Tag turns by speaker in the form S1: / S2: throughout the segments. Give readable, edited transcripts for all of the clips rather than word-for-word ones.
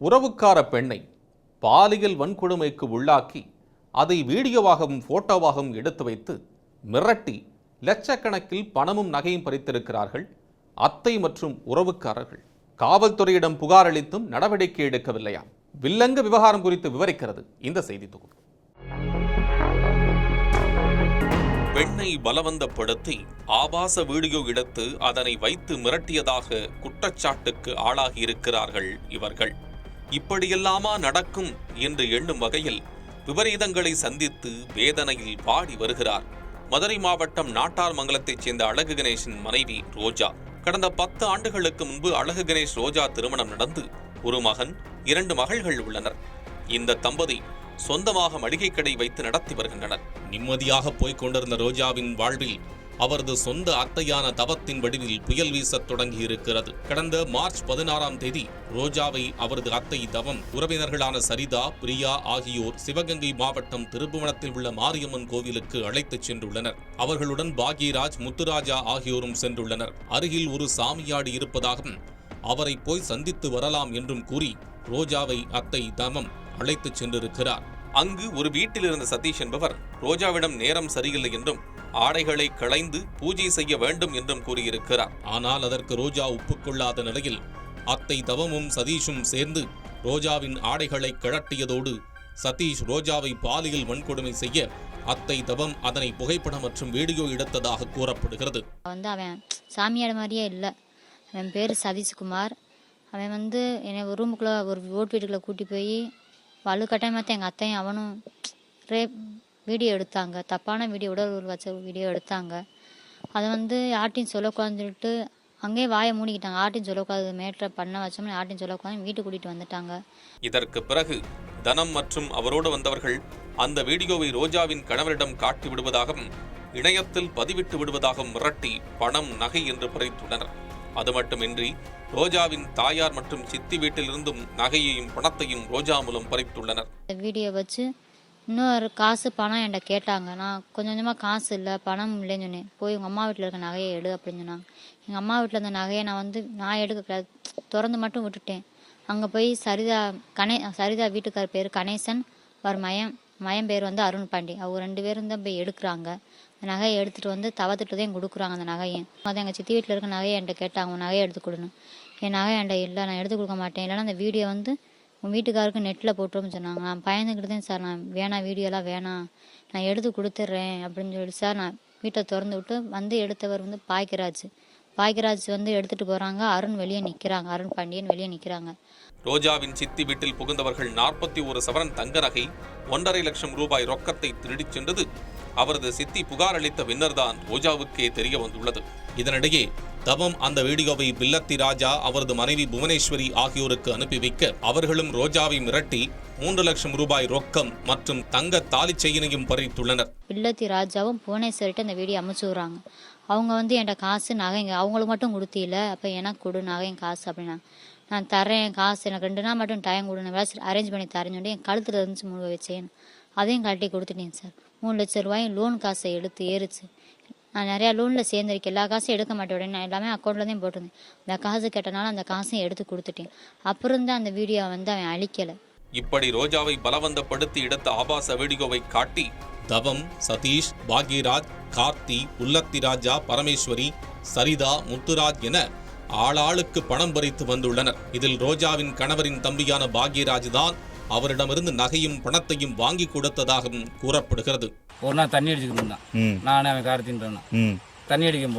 S1: உறவுக்கார பெண்ணை பாலியல் வன்கொடுமைக்கு உள்ளாக்கி அதை வீடியோவாகவும் போட்டோவாகவும் எடுத்து வைத்து மிரட்டி லட்சக்கணக்கில் பணமும் நகையும் பறித்திருக்கிறார்கள் அத்தை மற்றும் உறவுக்காரர்கள். காவல்துறையிடம் புகார் அளித்தும் நடவடிக்கை எடுக்கவில்லையாம். வில்லங்க விவகாரம் குறித்து விவரிக்கிறது இந்த செய்தி தொகுப்பு. பெண்ணை பலவந்தப்படுத்தி ஆபாச வீடியோ எடுத்து அதனை வைத்து மிரட்டியதாக குற்றச்சாட்டுக்கு ஆளாகி இருக்கிறார்கள் இவர்கள். இப்படியெல்லாமா நடக்கும் என்று எண்ணும் வகையில் விபரீதங்களை சந்தித்து வேதனையில் பாடி வருகிறார் மதுரை மாவட்டம் நாட்டார்மங்கலத்தைச் சேர்ந்த அழகு கணேஷின் மனைவி ரோஜா. கடந்த 10 ஆண்டுகளுக்கு முன்பு அழகு கணேஷ் ரோஜா திருமணம் நடந்து ஒரு மகன் 2 மகள்கள் உள்ளனர். இந்த தம்பதி சொந்தமாக மளிகை கடை வைத்து நடத்தி வருகின்றனர். நிம்மதியாக போய்க் கொண்டிருந்த ரோஜாவின் வாழ்வில் அவரது சொந்த அத்தையான தவத்தின் வடிவில் புயல் வீசத் தொடங்கி இருக்கிறது. கடந்த மார்ச் 16ஆம் தேதி ரோஜாவை அவரது அத்தை தவம் உறவினர்களான சரிதா, பிரியா ஆகியோர் சிவகங்கை மாவட்டம் திருப்புவனத்தில் உள்ள மாரியம்மன் கோவிலுக்கு அழைத்துச் சென்றுள்ளனர். அவர்களுடன் பாக்யராஜ், முத்துராஜா ஆகியோரும் சென்றுள்ளனர். அருகில் ஒரு சாமியாடி இருப்பதாகவும் அவரை போய் சந்தித்து வரலாம் என்றும் கூறி ரோஜாவை அத்தை தவம் அழைத்துச் சென்றிருக்கிறார். அங்கு ஒரு வீட்டில் இருந்த சதீஷ் என்பவர் ரோஜாவிடம் நேரம் சரியில்லை என்றும் ஆடைகளை களைந்து பூஜை செய்ய வேண்டும் என்றும் கூறியிருக்கிறார். ஆனால் அதற்கு ரோஜா ஒப்புக்கொள்ளாத நிலையில் அத்தை தவமும் சதீஷும் சேர்ந்து ரோஜாவின் ஆடைகளை கழட்டியதோடு சதீஷ் ரோஜாவை பாலியல் வன்கொடுமை செய்ய அத்தை தவம் அதனை புகைப்படம் மற்றும் வீடியோ எடுத்ததாக கூறப்படுகிறது.
S2: அவன் சாமியார் மாதிரியே இல்லை. அவன் பேர் சதீஷ்குமார். அவன் என்னை ஒரு ரூமுக்குள்ளே ஒரு ஓட்டு வீட்டுக்குள்ளே கூட்டி போய் வலுக்கட்டாயமாக எங்கள் அத்தையும் அவனும் வீடியோ எடுத்தாங்க. தப்பான வீடியோ, உடல் வச்ச வீடியோ எடுத்தாங்க. அதை யார்ட்டையும் சொல்லக்கூடாதுன்னு சொல்லிட்டு அங்கேயே வாயை மூடிக்கிட்டாங்க. ஆர்ட்டையும் சொல்லக்கூடாது, மேட்ரை பண்ண வச்சோம்னு ஆர்ட்டையும் சொல்லக்கூடாது, வீட்டுக்கு கூட்டிகிட்டு வந்துட்டாங்க.
S1: இதற்கு பிறகு தனம் மற்றும் அவரோடு வந்தவர்கள் அந்த வீடியோவை ரோஜாவின் கணவரிடம் காட்டி விடுவதாகவும் இணையத்தில் பதிவிட்டு விடுவதாகவும் மிரட்டி பணம், நகை என்று பறித்துள்ளனர். அது மட்டுமின்றி ரோஜாவின் தாயார் மற்றும் சித்தி வீட்டிலிருந்தும் நகையையும் பணத்தையும் ரோஜா மூலம் பறித்துள்ளனர்.
S2: வீடியோ வச்சு இன்னொரு காசு பணம் என்கிட்ட கேட்டாங்க. நான் கொஞ்சமாக காசு இல்லை, பணம் இல்லைன்னு சொன்னேன். போய் உங்கள் அம்மா வீட்டில் இருக்க நகையை எடு அப்படின்னு சொன்னாங்க. எங்கள் அம்மா வீட்டில் இருந்த நகையை நான் எடுக்கக்கூடாது, திறந்து மட்டும் விட்டுட்டேன். அங்கே போய் சரிதா வீட்டுக்கார் பேர் கணேசன், அவர் மயம் பேர் அருண் பாண்டி. அவங்க 2 பேரும் தான் போய் எடுக்கிறாங்க. அந்த நகையை எடுத்துகிட்டு தவத்துட்டு தான் கொடுக்குறாங்க. அந்த நகையை எங்கள் சித்தி வீட்டில் இருக்க நகையை என்கிட்ட கேட்டாங்க, உன் நகையை எடுத்து கொடுணும். என் நகை என்கிட்ட இல்லை, நான் எடுத்து கொடுக்க மாட்டேன், இல்லைன்னா அந்த வீடியோ உன் வீட்டுக்காருக்கு நெட்டில் போட்டுருன்னு சொன்னாங்க. நான் பயந்துக்கிட்டேன் சார், நான் வேணாம், வீடியோலாம் வேணாம், நான் எடுத்து கொடுத்துட்றேன் அப்படின்னு சொல்லிட்டு சார் நான் வீட்டை திறந்து விட்டு எடுத்தவர் பாய்கராஜ் எடுத்துகிட்டு போகிறாங்க. அருண் வெளியே நிற்கிறாங்க, அருண் பாண்டியன் வெளியே நிற்கிறாங்க.
S1: ரோஜாவின் சித்தி வீட்டில் புகுந்தவர்கள் 41 சவரன் தங்க நகை, 1.5 லட்சம் ரூபாய் ரொக்கத்தை திருடிச் சென்றது அவரது சித்தி புகார் அளித்த பின்னர்தான் ரோஜாவுக்கே தெரிய வந்துள்ளது. இதனிடையே தவம் அந்த வீடியோவை பில்லத்தி ராஜா, அவரது மனைவி புவனேஸ்வரி ஆகியோருக்கு அனுப்பி வைக்க அவர்களும் ரோஜாவை மிரட்டி 3 லட்சம் ரூபாய் ரொக்கம் மற்றும் தங்க தாலி செயினையும் பறித்துள்ளனர்.
S2: பில்லத்தி ராஜாவும் புவனேஸ்வரிட்டு அந்த வீடியோ அமைச்சுறாங்க. அவங்க என்கிட்ட காசு, நகைங்க அவங்களுக்கு மட்டும் கொடுத்தில, அப்போ எனக்கு கொடு நகையும் காசு அப்படின்னா. நான் தரேன் காசு, எனக்கு 2 நாள் மட்டும் டைம் கொடுங்க, அரேஞ்ச் பண்ணி தரேன்னு சொல்லி என் கழுத்தில் இருந்துச்சு முழுக வச்சேன். அதையும் கட்டி கொடுத்துட்டேன் சார். 3 லட்சம் ரூபாயும் லோன் காசை எடுத்து ஏறிச்சு. நான் நிறையா லோனில் சேர்ந்துருக்கேன், எல்லா காசும் எடுக்க மாட்டேன், உடனே நான் எல்லாமே அக்கௌண்ட்டில் தான் போட்டிருந்தேன். அந்த காசு கேட்டனால அந்த காசையும் எடுத்து கொடுத்துட்டேன். அப்புறம் தான் அந்த வீடியோ அவன் அழிக்கலை.
S1: இப்படி ரோஜாவை பலவந்தப்படுத்தி எடுத்த ஆபாச வீடியோவை காட்டி தவம், சதீஷ், பாக்யராஜ், கார்த்தி, உள்ளத்தி ராஜா, பரமேஸ்வரி, சரிதா, முத்துராஜ் என ஆளாளுக்கு பணம் பறித்து வந்துள்ளனர். இதில் ரோஜாவின் கணவரின் தம்பியான பாக்யராஜ் தான் அவரிடமிருந்து நகையும் பணத்தையும் வாங்கி கொடுத்ததாகவும் கூறப்படுகிறது.
S3: ஒரு நாள் தண்ணி அடிச்சுக்கிட்டு இருந்தான், நானே அவன் கார்த்தின்னு தண்ணி அடிக்கும்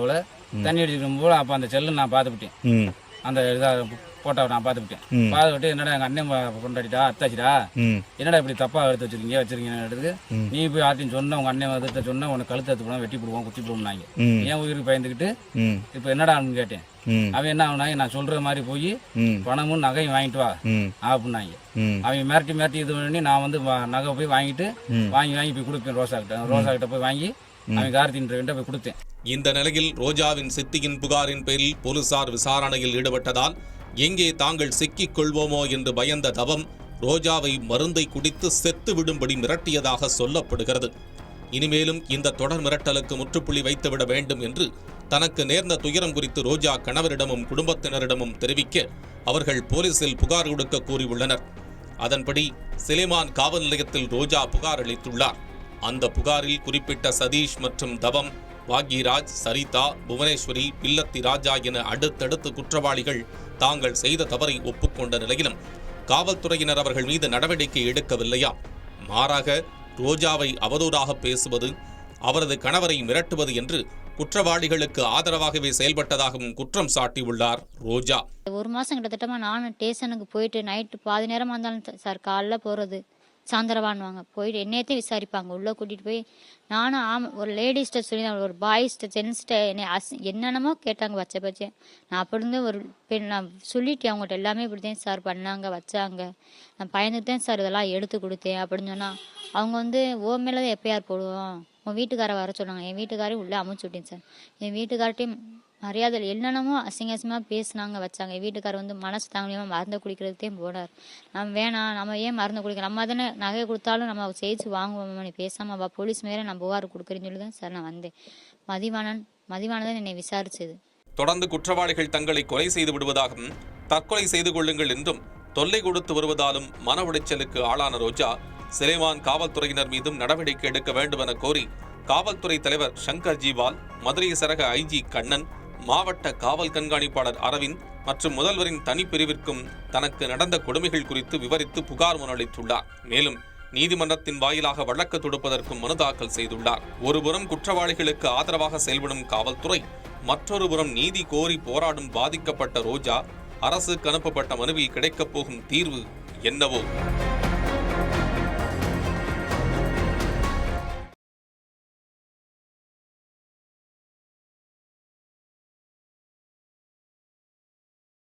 S3: போல அப்போ அந்த செல்லு நான் பார்த்துக்கிட்டேன். அந்த இதாக போட்டோவை நான் பார்த்துக்கிட்டு என்னடா எங்கள் அண்ணன் கொண்டாடிட்டா அத்தாச்சிடா, என்னடா இப்படி தப்பா எடுத்து வச்சிருக்கீங்க, நீ போய் ஆட்டின்னு சொன்ன உங்க அண்ணன் எடுத்த சொன்ன உனக்கு கழுத்து எடுத்து போனா வெட்டி போடுவோம், குத்தி போடுவோம்னாங்க. என் உயிருக்கு பயந்துக்கிட்டு இப்போ என்னடான்னு கேட்டேன். அவன் என்ன ஆகுனாங்க, நான் சொல்ற மாதிரி போய் பணமும் நகையும் வாங்கிட்டு வா அப்படின்னாங்க. அவன் மிரட்டி இது பண்ணி நான் நகை போய் வாங்கி போய் கொடுப்பேன். ரோசா கிட்ட போய் வாங்கி அவன் கார்த்தின்ற போய் கொடுத்தேன்.
S1: இந்த நிலையில் ரோஜாவின் சித்தியின் புகாரின் பேரில் போலீசார் விசாரணையில் ஈடுபட்டதால் எங்கே தாங்கள் சிக்கிக் கொள்வோமோ என்று பயந்த தவம் ரோஜாவை மருந்தை குடித்து செத்து விடும்படி மிரட்டியதாக சொல்லப்படுகிறது. இனிமேலும் இந்த தொடர் மிரட்டலுக்கு முற்றுப்புள்ளி வைத்துவிட வேண்டும் என்று தனக்கு நேர்ந்த துயரம் குறித்து ரோஜா கணவரிடமும் குடும்பத்தினரிடமும் தெரிவிக்க அவர்கள் போலீசில் புகார் கொடுக்க கூறியுள்ளனர். அதன்படி சிலேமான் காவல் நிலையத்தில் ரோஜா புகார் அளித்துள்ளார். அந்த புகாரில் குறிப்பிட்ட சதீஷ் மற்றும் தவம், பாக்யராஜ், சரிதா, புவனேஸ்வரி, பில்லத்தி ராஜா என அடுத்தடுத்து குற்றவாளிகள் தாங்கள் செய்த தவறை ஒப்புக்கொண்ட நிலையிலும் காவல்துறையினர் அவர்கள் மீது நடவடிக்கை எடுக்கவில்லையாம். மாறாக ரோஜாவை அவதூறாக பேசுவது, அவரது கணவரை மிரட்டுவது என்று குற்றவாளிகளுக்கு ஆதரவாகவே செயல்பட்டதாகவும் குற்றம் சாட்டியுள்ளார் ரோஜா.
S2: 1 மாதம் கிட்டத்தட்டமாக நானும் ஸ்டேஷனுக்கு போயிட்டு நைட்டு பாதி நேரமாக இருந்தாலும் சார் காலைல போகிறது சாயந்தரவான்வாங்க போயிட்டு என்னையத்தையும் விசாரிப்பாங்க. உள்ளே கூட்டிகிட்டு போய் நானும் ஒரு லேடிஸ்கிட்ட சொல்லி ஒரு பாய்ஸ்கிட்ட ஜென்ஸ்கிட்ட என்னென்னமோ கேட்டாங்க பச்சை. நான் அப்படி இருந்து ஒரு பெண் நான் சொல்லிட்டேன் அவங்ககிட்ட எல்லாமே இப்படித்தான் சார் பண்ணாங்க வச்சாங்க, நான் பயந்துட்டேன் சார் இதெல்லாம் எடுத்து கொடுத்தேன் அப்படின்னு சொன்னால் அவங்க வந்து ஓ மேலே தான் எப்பயார் போடுவோம், உன் வீட்டுக்காரை வர சொன்னாங்க. என் வீட்டுக்காரையும் உள்ளே அமைச்சு விட்டேன் சார். என் வீட்டுக்கார்ட்டையும் மரியாதை என்னென்னமோ அசிங்கமாக பேசினாங்க வச்சாங்க. என் வீட்டுக்காரர் வந்து மனசு தாங்கியமாக மருந்து குடிக்கிறதுத்தையும் போனார். நம்ம வேணாம், நம்ம ஏன் மருந்து குடிக்கிறோம், நம்ம தானே நகையை கொடுத்தாலும் நம்ம செய்து வாங்குவோம், நீ பேசாமல் வா, போலீஸ் மேலே நான் புகார் கொடுக்குறேன்னு சொல்லி தான் சார் நான் வந்தேன். மதிவானன் என்னை விசாரிச்சது.
S1: தொடர்ந்து குற்றவாளிகள் தங்களை கொலை செய்து விடுவதாகவும் தற்கொலை செய்து கொள்ளுங்கள் என்றும் தொல்லை கொடுத்து வருவதாலும் மன உளைச்சலுக்கு ஆளான ரோஜா சிலேமான் காவல்துறையினர் மீதும் நடவடிக்கை எடுக்க வேண்டும் என கோரி காவல்துறை தலைவர் சங்கர் ஜிவால், மதுரை சரக ஐஜி கண்ணன், மாவட்ட காவல் கண்காணிப்பாளர் அரவிந்த் மற்றும் முதல்வரின் தனிப்பிரிவிற்கும் தனக்கு நடந்த கொடுமைகள் குறித்து விவரித்து புகார் மனு அளித்துள்ளார். மேலும் நீதிமன்றத்தின் வாயிலாக வழக்கு தொடுப்பதற்கும் மனு தாக்கல் செய்துள்ளார். ஒருபுறம் குற்றவாளிகளுக்கு ஆதரவாக செயல்படும் காவல்துறை, மற்றொருபுறம் நீதி கோரி போராடும் பாதிக்கப்பட்ட ரோஜா, அரசுக்கு அனுப்பப்பட்ட மனுவில் கிடைக்கப் போகும் தீர்வு என்னவோ?